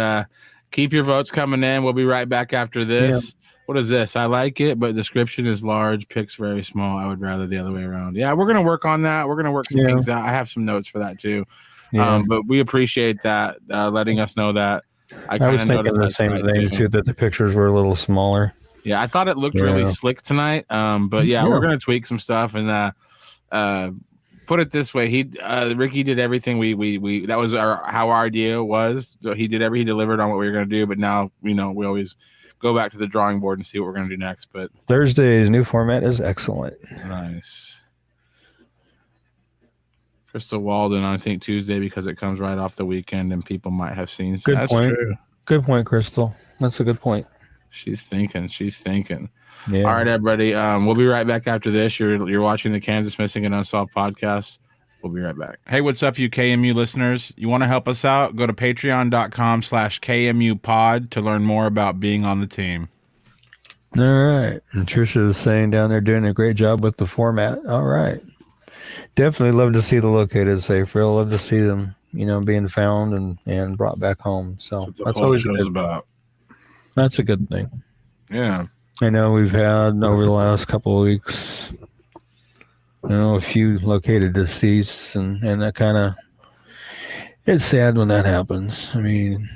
keep your votes coming in. We'll be right back after this. Yeah. What is this? I like it, but description is large, pics very small. I would rather the other way around. Yeah, we're going to work on that. We're going to work some things out. I have some notes for that too. Yeah. But we appreciate that, letting us know that. I was thinking the same thing too, that the pictures were a little smaller. Yeah, I thought it looked really slick tonight. But we're going to tweak some stuff and put it this way. Ricky did everything we that was how our idea was. So he delivered on what we were going to do, but now, we always go back to the drawing board and see what we're going to do next. But Thursday's new format is excellent. Nice. Crystal Walden, I think Tuesday because it comes right off the weekend and people might have seen. Good point. True. Good point, Crystal. That's a good point. She's thinking. Yeah. All right, everybody. We'll be right back after this. You're watching the Kansas Missing and Unsolved podcast. We'll be right back. Hey, what's up, you KMU listeners? You want to help us out? Go to patreon.com/KMU pod to learn more about being on the team. All right. And Trisha is saying down there doing a great job with the format. All right. Definitely love to see the located safe. Real love to see them, being found and brought back home. So that's always good. About. That's a good thing. Yeah. I know we've had over the last couple of weeks, a few located deceased, and that kind of, it's sad when that happens. I mean,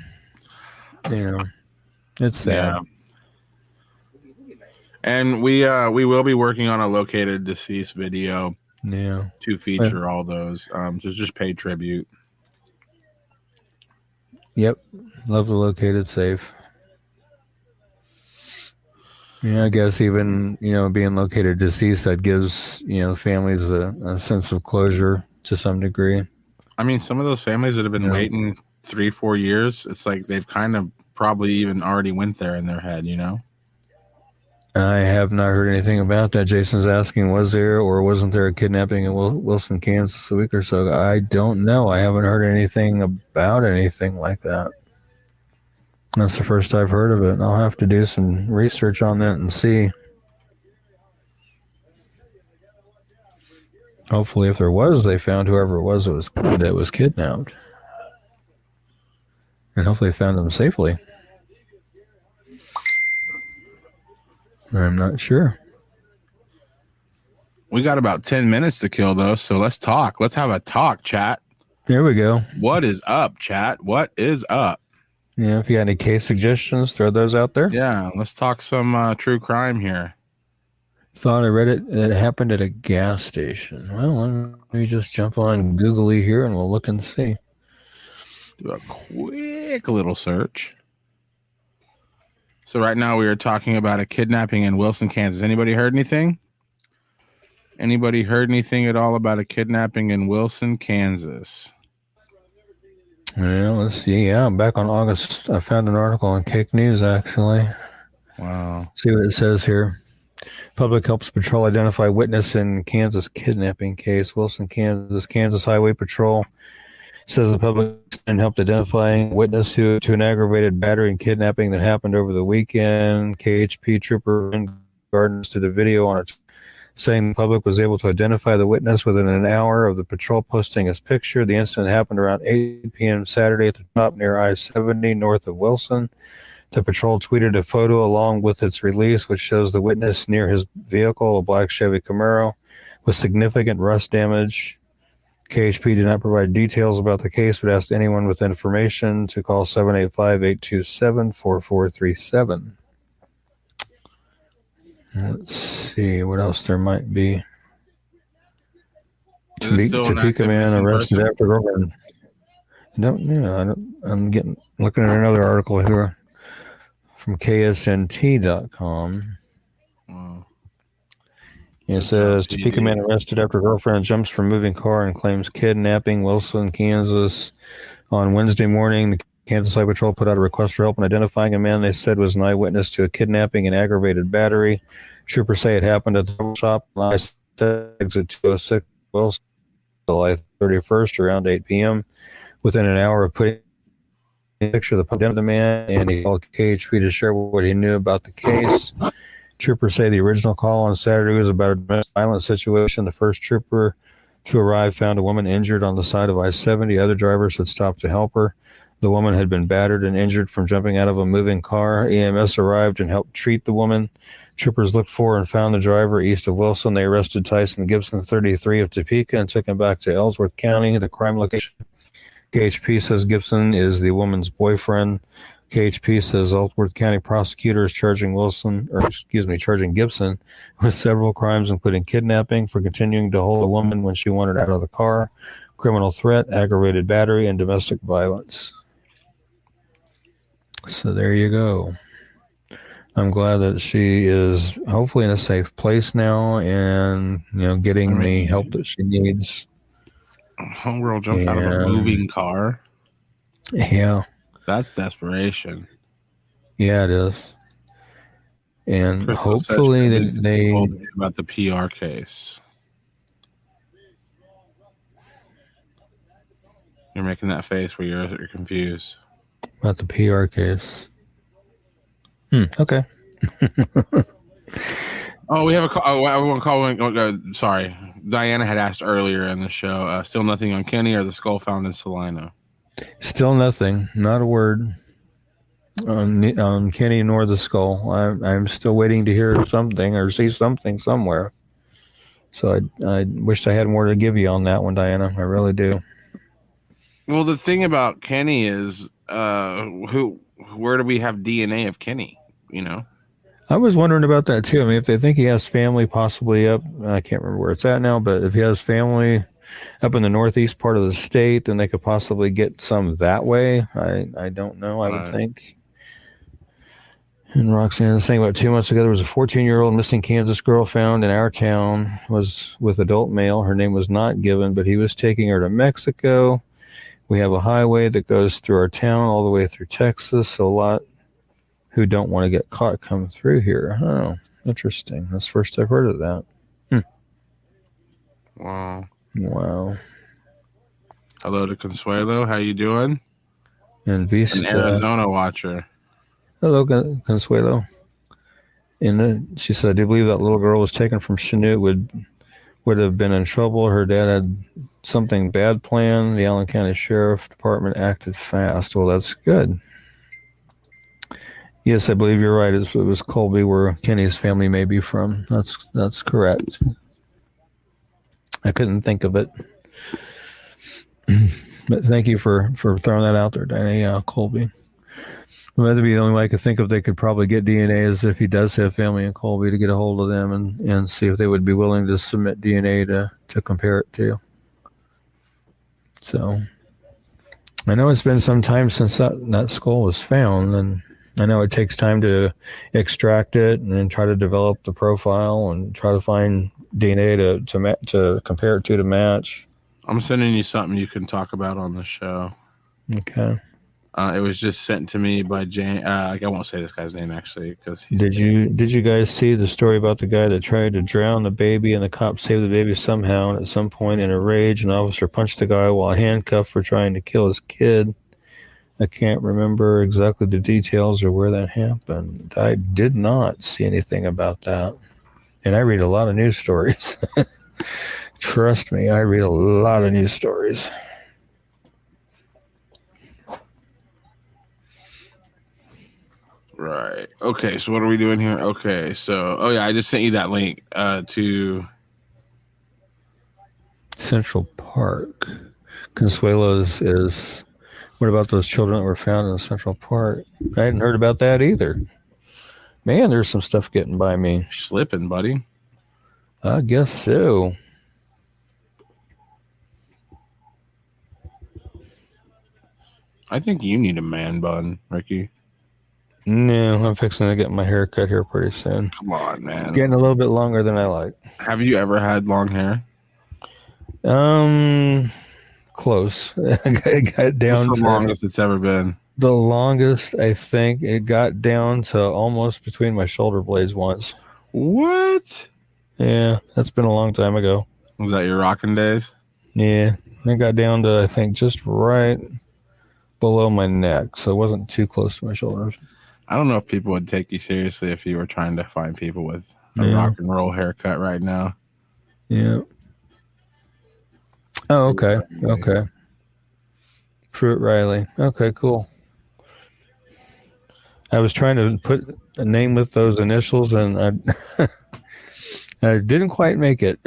it's sad. Yeah. And we will be working on a located deceased video. Yeah. To feature all those. Just pay tribute. Yep. Love the located safe. Yeah, I guess even, being located deceased, that gives, families a sense of closure to some degree. I mean, some of those families that have been waiting 3-4 years, it's like they've kind of probably even already went there in their head, I have not heard anything about that. Jason's asking, was there or wasn't there a kidnapping in Wilson, Kansas a week or so ago? I don't know. I haven't heard anything about anything like that. That's the first I've heard of it. I'll have to do some research on that and see. Hopefully, if there was, they found whoever it was that was kidnapped. And hopefully they found them safely. I'm not sure. We got about 10 minutes to kill, though, so let's talk. Let's have a talk, chat. There we go. What is up, chat? What is up? Yeah, if you got any case suggestions, throw those out there. Yeah, let's talk some true crime here. Thought I read it happened at a gas station. Well, let me just jump on Googly here and we'll look and see. Do a quick little search. So right now we are talking about a kidnapping in Wilson, Kansas. Anybody heard anything? Anybody heard anything at all about a kidnapping in Wilson, Kansas? Yeah, let's see. Yeah, back on August, I found an article on Cake News, actually. Wow. See what it says here. Public helps patrol identify witness in Kansas kidnapping case. Wilson, Kansas. Kansas Highway Patrol says the public helped identify witness to an aggravated battery and kidnapping that happened over the weekend. KHP trooper gardens to the video on its saying the public was able to identify the witness within an hour of the patrol posting his picture. The incident happened around 8 p.m. Saturday at the top near I-70 north of Wilson. The patrol tweeted a photo along with its release, which shows the witness near his vehicle, a black Chevy Camaro, with significant rust damage. KHP did not provide details about the case, but asked anyone with information to call 785-827-4437. Let's see what else there might be. Topeka man arrested after girlfriend. I'm looking at another article here from KSNT.com. Wow. It says Topeka man arrested after girlfriend jumps from moving car and claims kidnapping. Wilson, Kansas. On Wednesday morning, the Kansas Highway Patrol put out a request for help in identifying a man they said was an eyewitness to a kidnapping and aggravated battery. Troopers say it happened at the shop on exit 206 Wilson, July 31st, around 8 p.m. Within an hour of putting a picture of the man, and he called KHP to share what he knew about the case. Troopers say the original call on Saturday was about a domestic violence situation. The first trooper to arrive found a woman injured on the side of I-70. Other drivers had stopped to help her. The woman had been battered and injured from jumping out of a moving car. EMS arrived and helped treat the woman. Troopers looked for and found the driver east of Wilson. They arrested Tyson Gibson, 33, of Topeka, and took him back to Ellsworth County, the crime location. KHP says Gibson is the woman's boyfriend. KHP says Ellsworth County prosecutor is charging Gibson with several crimes, including kidnapping for continuing to hold a woman when she wanted out of the car, criminal threat, aggravated battery, and domestic violence. So there you go. I'm glad that she is hopefully in a safe place now and, getting the help that she needs. Homegirl jumped out of a moving car. Yeah. That's desperation. Yeah, it is. And Crystal hopefully they told me about the PR case. You're making that face where you're confused. About the PR case. Okay. Oh, we have a call. Oh, I want to call. Sorry. Diana had asked earlier in the show, still nothing on Kenny or the skull found in Salina. Still nothing. Not a word on Kenny nor the skull. I'm still waiting to hear something or see something somewhere. So I wished I had more to give you on that one, Diana. I really do. Well, the thing about Kenny is, where do we have DNA of Kenny? I was wondering about that too. I mean, if they think he has family possibly up, I can't remember where it's at now, but if he has family up in the northeast part of the state, then they could possibly get some that way. I don't know. I would think. And Roxanne is saying about 2 months ago, there was a 14-year-old missing Kansas girl found in our town, was with adult male. Her name was not given, but he was taking her to Mexico. We have a highway that goes through our town all the way through Texas. So a lot who don't want to get caught come through here. Oh, interesting. That's the first I've heard of that. Wow. Hello to Consuelo. How you doing? And Vista. An Arizona watcher. Hello, Consuelo. And she said, I do believe that little girl was taken from Chanute would have been in trouble. Her dad had something bad planned. The Allen County Sheriff Department acted fast. Well, that's good. Yes, I believe you're right. It was Colby, where Kenny's family may be from. That's correct. I couldn't think of it. But thank you for throwing that out there, Diana. Yeah, Colby. Well, that'd be the only way I could think of they could probably get DNA is if he does have family in Colby, to get a hold of them and see if they would be willing to submit DNA to compare it to. So I know it's been some time since that skull was found, and I know it takes time to extract it and then try to develop the profile and try to find DNA to compare it to match. I'm sending you something you can talk about on the show. Okay. It was just sent to me by Jane. I won't say this guy's name actually because he's. Did you guys see the story about the guy that tried to drown the baby and the cop saved the baby somehow? And at some point, in a rage, an officer punched the guy while handcuffed for trying to kill his kid. I can't remember exactly the details or where that happened. I did not see anything about that. And I read a lot of news stories. Trust me, I read a lot of news stories. Right. Okay, so what are we doing here? Okay, so I just sent you that link to Central Park. Consuelos is what about those children that were found in Central Park? I hadn't heard about that either. Man, there's some stuff getting by me. slipping, buddy. I guess so. I think you need a man bun, Ricky. No, I'm fixing to get my hair cut here pretty soon. Come on, man. Getting a little bit longer than I like. Have you ever had long hair? Close. It got down What's to the longest it's ever been? the longest. I think it got down to almost between my shoulder blades once. What? Yeah, that's been a long time ago. Was that your rocking days? Yeah, it got down to I think just right below my neck, so it wasn't too close to my shoulders. I don't know if people would take you seriously if you were trying to find people with a rock and roll haircut right now. Yeah. Oh, okay. Okay. Pruitt Riley. Okay, cool. I was trying to put a name with those initials, and I didn't quite make it.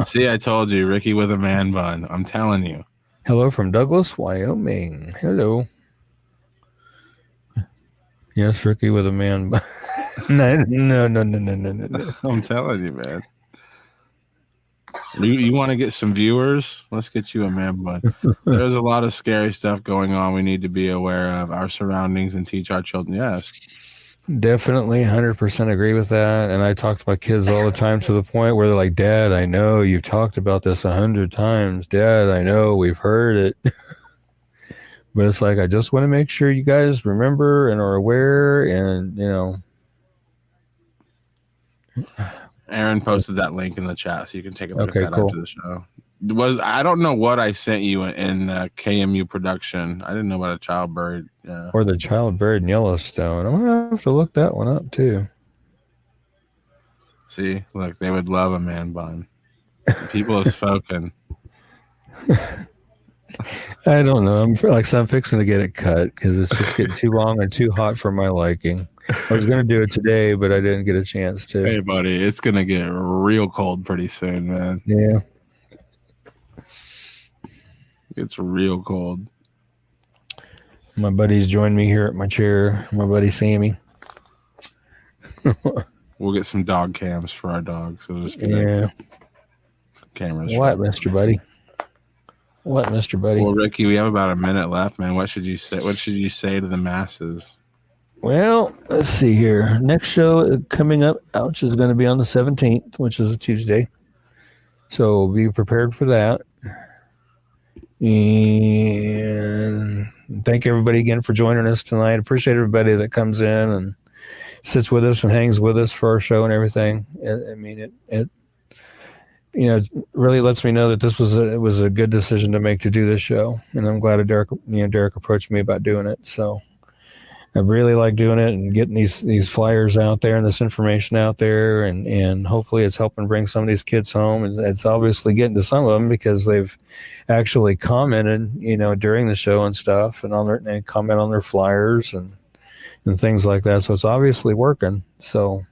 See, I told you, Ricky with a man bun. I'm telling you. Hello from Douglas, Wyoming. Hello. Yes, Ricky with a man bun. No. I'm telling you, man. You want to get some viewers? Let's get you a man bun. There's a lot of scary stuff going on. We need to be aware of our surroundings and teach our children. Yes. Definitely 100% agree with that. And I talk to my kids all the time to the point where they're like, Dad, I know you've talked about this 100 times. Dad, I know we've heard it. But it's like, I just want to make sure you guys remember and are aware and, Aaron posted that link in the chat, so you can take a look Okay, at that cool. after the show. I don't know what I sent you in KMU production. I didn't know about a child bird. Yeah. Or the child bird in Yellowstone. I'm going to have to look that one up, too. See, look, they would love a man bun. People have spoken. I don't know. I'm fixing to get it cut because it's just getting too long and too hot for my liking. I was going to do it today, but I didn't get a chance to. Hey, buddy, it's going to get real cold pretty soon, man. Yeah. It's real cold. My buddies joined me here at my chair. My buddy Sammy. We'll get some dog cams for our dogs. So just Yeah. Cameras. What, Mr. Buddy? What, Mr. Buddy? Well, Ricky, we have about a minute left, man. What should you say? What should you say to the masses? Well, let's see here. Next show coming up, ouch, is going to be on the 17th, which is a Tuesday. So be prepared for that. And thank everybody again for joining us tonight. Appreciate everybody that comes in and sits with us and hangs with us for our show and everything. It really lets me know that it was a good decision to make to do this show. And I'm glad that Derek approached me about doing it. So I really like doing it and getting these flyers out there and this information out there, and hopefully it's helping bring some of these kids home. And it's obviously getting to some of them because they've actually commented, during the show and stuff, and comment on their flyers and things like that. So it's obviously working. So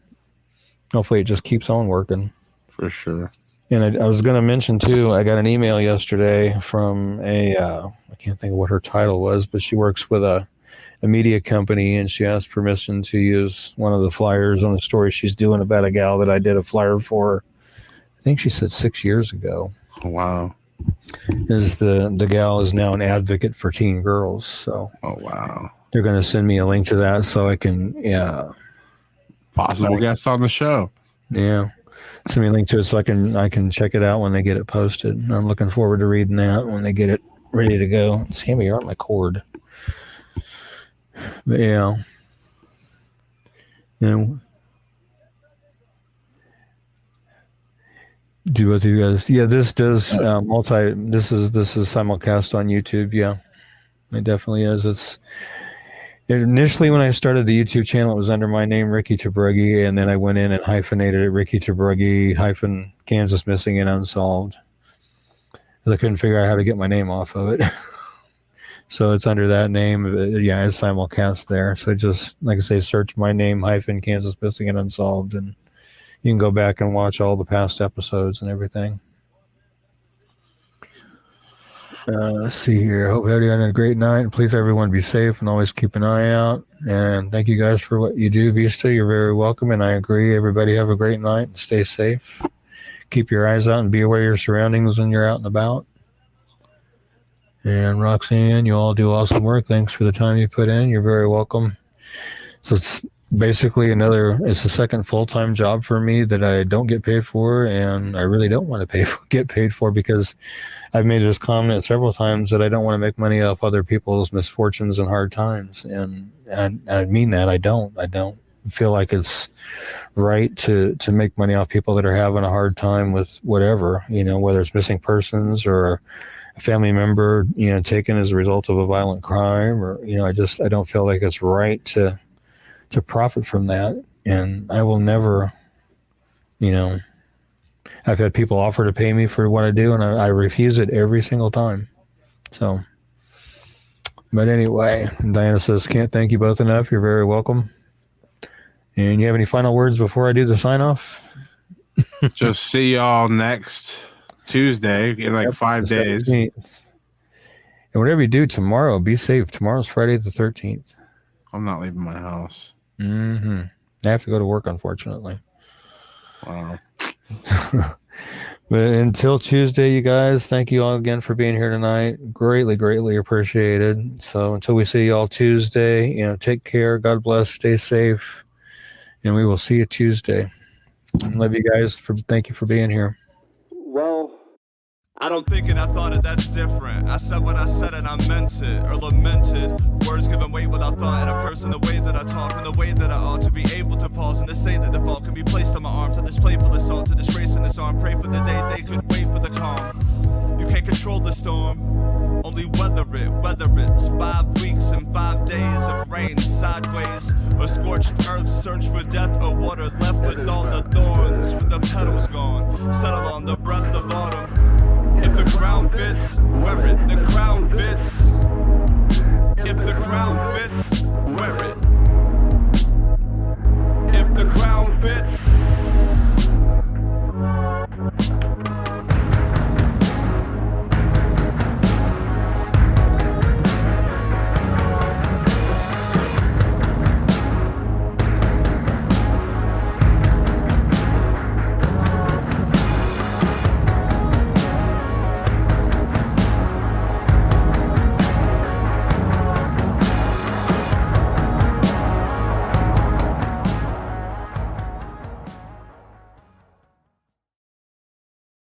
hopefully it just keeps on working. For sure. And I was going to mention too, I got an email yesterday from I can't think of what her title was, but she works with a media company, and she asked permission to use one of the flyers on a story she's doing about a gal that I did a flyer for. I think she said 6 years ago. Wow. The gal is now an advocate for teen girls. So wow. They're going to send me a link to that so I can, possible guest on the show. Yeah. Send me a link to it so I can check it out when they get it posted. I'm looking forward to reading that when they get it ready to go. Sammy, you're on my cord. But yeah. Do both of you guys? Yeah, this does this is simulcast on YouTube. Yeah, it definitely is. Initially, when I started the YouTube channel, it was under my name, Ricky Tabruggi, and then I went in and hyphenated it, Ricky Tabruggi hyphen Kansas Missing and Unsolved, because I couldn't figure out how to get my name off of it. So it's under that name. Yeah, it's simulcast there. So just, like I say, search my name hyphen Kansas Missing and Unsolved, and you can go back and watch all the past episodes and everything. Let's see here. Hope everyone had a great night. Please, everyone, be safe and always keep an eye out. And thank you guys for what you do, Vista. You're very welcome. And I agree. Everybody have a great night and stay safe. Keep your eyes out and be aware of your surroundings when you're out and about. And Roxanne, you all do awesome work. Thanks for the time you put in. You're very welcome. So it's basically it's a second full-time job for me that I don't get paid for, and I really don't want to get paid for, because I've made this comment several times that I don't want to make money off other people's misfortunes and hard times. And I mean that. I don't feel like it's right to make money off people that are having a hard time with whatever, whether it's missing persons or a family member, taken as a result of a violent crime, or, I don't feel like it's right to profit from that. And I will never, I've had people offer to pay me for what I do, and I refuse it every single time. So, but anyway, Diana says, can't thank you both enough. You're very welcome. And you have any final words before I do the sign off? Just see y'all next Tuesday in like 5 days. 17th. And whatever you do tomorrow, be safe. Tomorrow's Friday the 13th. I'm not leaving my house. Mm-hmm. I have to go to work, unfortunately. Wow. But until Tuesday, you guys, thank you all again for being here tonight. Greatly, greatly appreciated. So until we see you all Tuesday, take care. God bless. Stay safe. And we will see you Tuesday. Love you guys. Thank you for being here. Well, I don't think it, I thought it, that's different. I said what I said and I meant it, or lamented. Words given weight without thought, and a person the way that I talk and the way that I ought to be able to pause and to say that the fault can be placed on my arms. To this playful assault, to disgrace in this arm. Pray for the day they could wait for the calm. You can't control the storm, only weather it. Whether it's 5 weeks and 5 days of rain sideways, or scorched earth, search for death or water, left with all the thorns, with the petals gone. Settle on the breath of autumn. If the crown fits, wear it. The crown fits. If the crown fits, wear it.